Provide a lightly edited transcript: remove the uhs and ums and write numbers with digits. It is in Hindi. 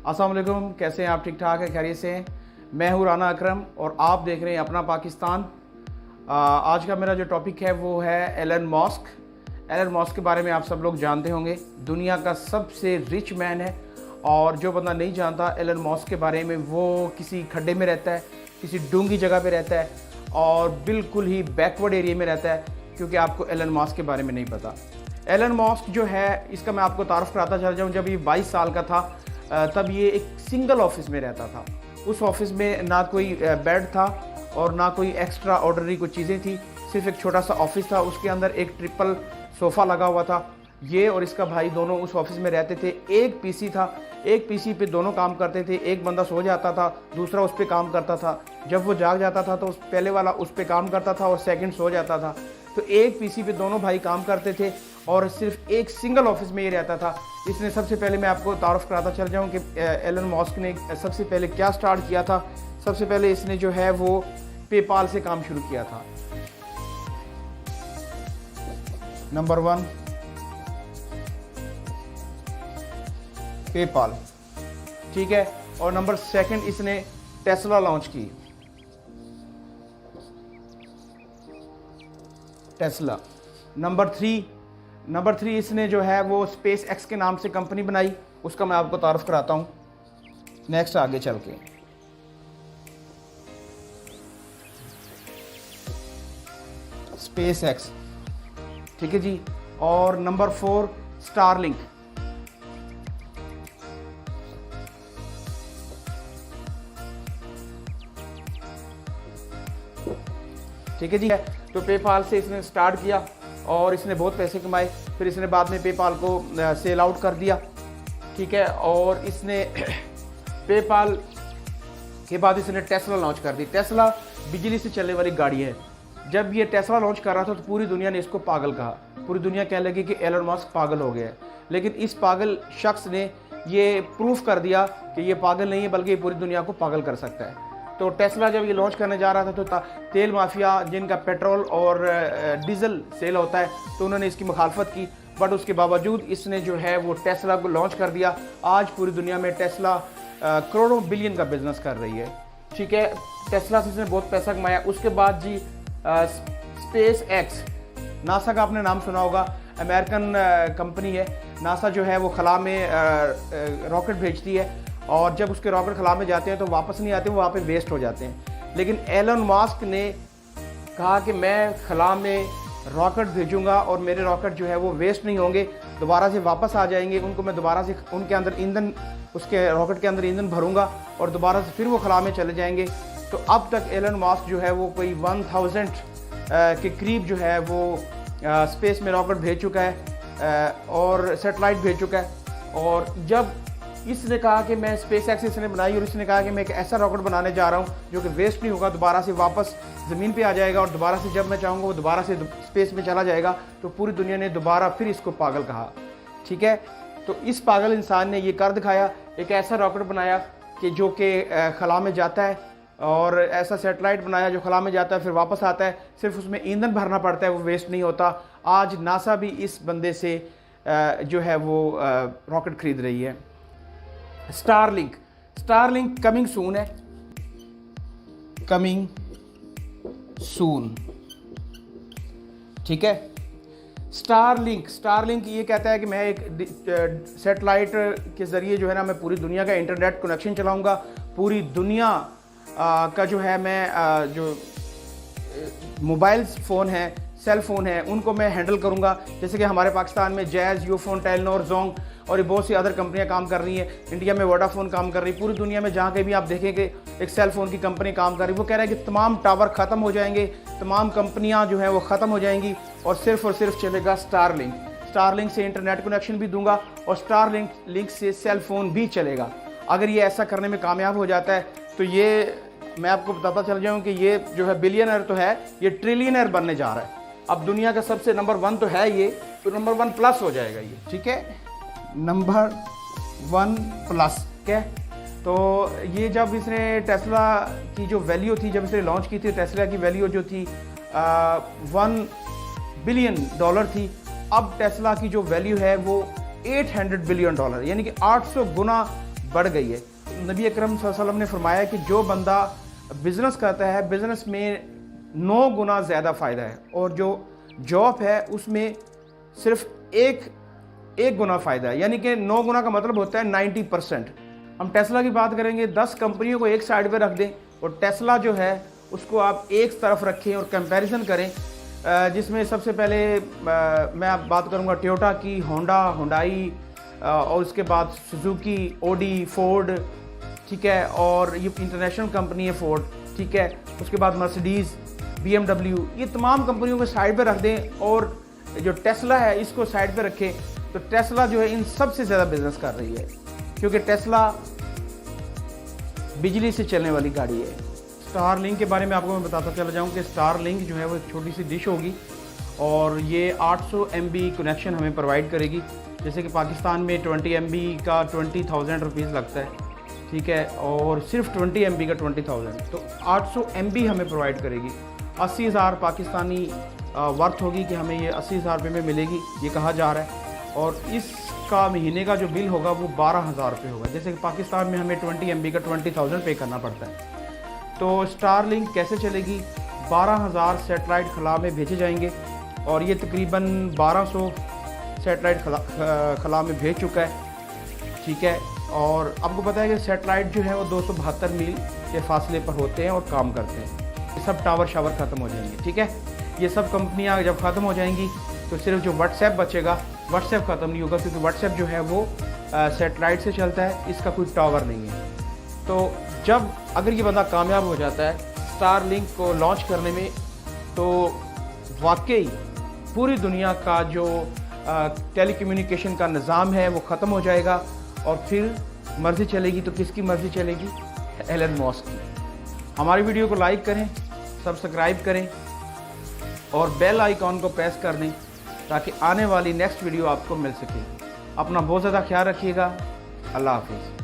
अस्सलाम वालेकुम, कैसे हैं आप? ठीक ठाक है, खैरियत से हैं? मैं हूँ राना अकरम और आप देख रहे हैं अपना पाकिस्तान। आज का मेरा जो टॉपिक है वो है एलन मस्क। एलन मस्क के बारे में आप सब लोग जानते होंगे, दुनिया का सबसे रिच मैन है। और जो बंदा नहीं जानता एलन मस्क के बारे में, वो किसी खड्डे में रहता है, किसी डूंगी जगह पे रहता है और बिल्कुल ही बैकवर्ड एरिया में रहता है, क्योंकि आपको एलन मस्क के बारे में नहीं पता। एलन मस्क जो है, इसका मैं आपको तारुफ कराता चल जाऊँ। जब ये 22 साल का था तब ये एक सिंगल ऑफिस में रहता था। उस ऑफिस में ना कोई बेड था और ना कोई एक्स्ट्रा ऑर्डनरी कुछ चीज़ें थी, सिर्फ एक छोटा सा ऑफिस था। उसके अंदर एक ट्रिपल सोफ़ा लगा हुआ था। ये और इसका भाई दोनों उस ऑफिस में रहते थे। एक पीसी था, एक पीसी पे दोनों काम करते थे। एक बंदा सो जाता था, दूसरा उस पर काम करता था। जब वो जाग जाता था तो पहले वाला उस पर काम करता था और सेकंड सो जाता था। तो एक पीसी पे दोनों भाई काम करते थे और सिर्फ एक सिंगल ऑफिस में ये रहता था। इसने सबसे पहले, मैं आपको तारुफ कराता चल जाऊँ कि एलन मस्क ने सबसे पहले क्या स्टार्ट किया था। सबसे पहले इसने जो है वो पेपाल से काम शुरू किया था। नंबर 1 पेपाल, ठीक है। और नंबर 2 इसने टेस्ला लॉन्च की। टेस्ला। नंबर 3 इसने जो है वो स्पेस एक्स के नाम से कंपनी बनाई। उसका मैं आपको तारुफ कराता हूँ नेक्स्ट आगे चल के। स्पेस एक्स, ठीक है जी। और नंबर 4 स्टारलिंक। ठीक है जी। तो पेपाल से इसने स्टार्ट किया और इसने बहुत पैसे कमाए। फिर इसने बाद में पेपाल को सेल आउट कर दिया, ठीक है। और इसने पेपाल के बाद इसने टेस्ला लॉन्च कर दी। टेस्ला बिजली से चलने वाली गाड़ी है। जब ये टेस्ला लॉन्च कर रहा था तो पूरी दुनिया ने इसको पागल कहा। पूरी दुनिया कहने लगी कि एलन मस्क पागल हो गया है। लेकिन इस पागल शख्स ने ये प्रूफ कर दिया कि ये पागल नहीं है, बल्कि ये पूरी दुनिया को पागल कर सकता है। तो टेस्ला जब ये लॉन्च करने जा रहा था तो तेल माफिया, जिनका पेट्रोल और डीजल सेल होता है, तो उन्होंने इसकी मुखालफत की। बट उसके बावजूद इसने जो है वो टेस्ला को लॉन्च कर दिया। आज पूरी दुनिया में टेस्ला करोड़ों बिलियन का बिजनेस कर रही है, ठीक है। टेस्ला से इसने बहुत पैसा कमाया। उसके बाद जी स्पेस एक्स, नासा का आपने नाम सुना होगा, अमेरिकन कंपनी है। नासा जो है वो खला में रॉकेट भेजती है और जब उसके रॉकेट खला में जाते हैं तो वापस नहीं आते, वो वहाँ पे वेस्ट हो जाते हैं। लेकिन एलन मस्क ने कहा कि मैं खला में रॉकेट भेजूंगा और मेरे रॉकेट जो है वो वेस्ट नहीं होंगे, दोबारा से वापस आ जाएंगे। उनको मैं दोबारा से उनके अंदर ईंधन, उसके रॉकेट के अंदर ईंधन भरूंगा और दोबारा से फिर वो खला में चले जाएंगे। तो अब तक एलन मस्क जो है वो कोई 1000 के करीब जो है वो स्पेस में रॉकेट भेज चुका है और सैटेलाइट भेज चुका है। और जब इसने कहा कि मैं स्पेस एक्स इसने बनाई और इसने कहा कि मैं एक ऐसा रॉकेट बनाने जा रहा हूँ जो कि वेस्ट नहीं होगा, दोबारा से वापस ज़मीन पे आ जाएगा और दोबारा से जब मैं चाहूँगा वो दोबारा से स्पेस में चला जाएगा, तो पूरी दुनिया ने दोबारा फिर इसको पागल कहा, ठीक है। तो इस पागल इंसान ने ये कर दिखाया, एक ऐसा रॉकेट बनाया कि जो कि खला में जाता है और ऐसा सैटेलाइट बनाया जो खला में जाता है फिर वापस आता है, सिर्फ उसमें ईंधन भरना पड़ता है, वो वेस्ट नहीं होता। आज नासा भी इस बंदे से जो है वो रॉकेट खरीद रही है। स्टारलिंक कमिंग सून है, कमिंग सून, ठीक है। स्टारलिंक ये कहता है कि मैं एक सैटेलाइट के ज़रिए जो है ना, मैं पूरी दुनिया का इंटरनेट कनेक्शन चलाऊंगा। पूरी दुनिया का जो है मैं जो मोबाइल फ़ोन है, सेल फ़ोन है, उनको मैं हैंडल करूंगा। जैसे कि हमारे पाकिस्तान में जैज़, यूफोन, टेलनोर, जोंग और ये बहुत सी अदर कंपनियां काम कर रही हैं। इंडिया में वोडाफोन काम कर रही है। पूरी दुनिया में जहाँ कहीं भी आप देखेंगे एक सेल फ़ोन की कंपनी काम कर रही है। वो कह रहा है कि तमाम टावर ख़त्म हो जाएंगे, तमाम कंपनियाँ जो हैं वो ख़त्म हो जाएंगी और सिर्फ चलेगा स्टारलिंक से इंटरनेट कनेक्शन भी दूंगा और स्टारलिंक से सेल फ़ोन भी चलेगा। अगर ये ऐसा करने में कामयाब हो जाता है तो ये मैं आपको बताता चल जाऊँ कि ये जो है बिलियनर तो है, ये ट्रिलियनर बनने जा रहा है। अब दुनिया का सबसे नंबर 1 तो है ये, तो नंबर 1 प्लस हो जाएगा ये, ठीक है। नंबर 1 प्लस, क्या। तो ये जब इसने टेस्ला की जो वैल्यू थी, जब इसने लॉन्च की थी, टेस्ला की वैल्यू जो थी $1 बिलियन थी। अब टेस्ला की जो वैल्यू है वो $800 बिलियन, यानी कि 800 गुना बढ़ गई है। नबी अकरम सल्लल्लाहु अलैहि वसल्लम ने फरमाया कि जो बंदा बिज़नेस करता है, बिज़नेस में 9 गुना ज़्यादा फ़ायदा है, और जो जॉब है उसमें सिर्फ एक गुना फ़ायदा है। यानी कि 9 गुना का मतलब होता है 90%। हम टेस्ला की बात करेंगे, 10 कंपनियों को एक साइड पे रख दें और टेस्ला जो है उसको आप एक तरफ रखें और कंपैरिजन करें, जिसमें सबसे पहले मैं आप बात करूंगा टोयोटा की, होंडा, हुंडई, और उसके बाद सुजुकी, ओडी, फोर्ड, ठीक है, और ये इंटरनेशनल कंपनी है फोर्ड, ठीक है, उसके बाद मर्सिडीज़, BMW, ये तमाम कंपनियों को साइड पे रख दें और जो टेस्ला है इसको साइड पे रखें, तो टेस्ला जो है इन सबसे ज़्यादा बिजनेस कर रही है, क्योंकि टेस्ला बिजली से चलने वाली गाड़ी है। स्टारलिंक के बारे में आपको मैं बताता चला जाऊँ कि स्टारलिंक जो है वो एक छोटी सी डिश होगी और ये 800 MB कनेक्शन हमें प्रोवाइड करेगी। जैसे कि पाकिस्तान में 20 MB का 20,000 रुपीज़ लगता है, ठीक है, और सिर्फ 20 MB का 20,000, तो 800 MB हमें प्रोवाइड करेगी। 80,000 पाकिस्तानी वर्थ होगी कि हमें ये 80,000 रुपये में मिलेगी, ये कहा जा रहा है, और इसका महीने का जो बिल होगा वो 12,000 रुपये होगा। जैसे कि पाकिस्तान में हमें 20 MB का 20,000 पे करना पड़ता है। तो स्टारलिंक कैसे चलेगी? 12,000 सैटेलाइट खला में भेजे जाएंगे और ये तकरीबन 1200 सैटेलाइट खला में भेज चुका है, ठीक है। और आपको पता है कि सैटेलाइट जो है वो 272 मील के फासले पर होते हैं और काम करते हैं। ये सब टावर शावर ख़त्म हो जाएंगे, ठीक है। ये सब कंपनियां जब ख़त्म हो जाएंगी तो सिर्फ जो व्हाट्सएप बचेगा, व्हाट्सएप ख़त्म नहीं होगा, क्योंकि व्हाट्सएप जो है वो सैटेलाइट से चलता है, इसका कोई टावर नहीं है। तो जब अगर ये बंदा कामयाब हो जाता है स्टारलिंक को लॉन्च करने में, तो वाकई पूरी दुनिया का जो टेलीकम्युनिकेशन का निज़ाम है वो ख़त्म हो जाएगा और फिर मर्ज़ी चलेगी। तो किसकी मर्ज़ी चलेगी? एलन मस्क की। हमारी वीडियो को लाइक करें, सब्सक्राइब करें और बेल आइकॉन को प्रेस कर दें ताकि आने वाली नेक्स्ट वीडियो आपको मिल सके। अपना बहुत ज़्यादा ख्याल रखिएगा। अल्लाह हाफिज़।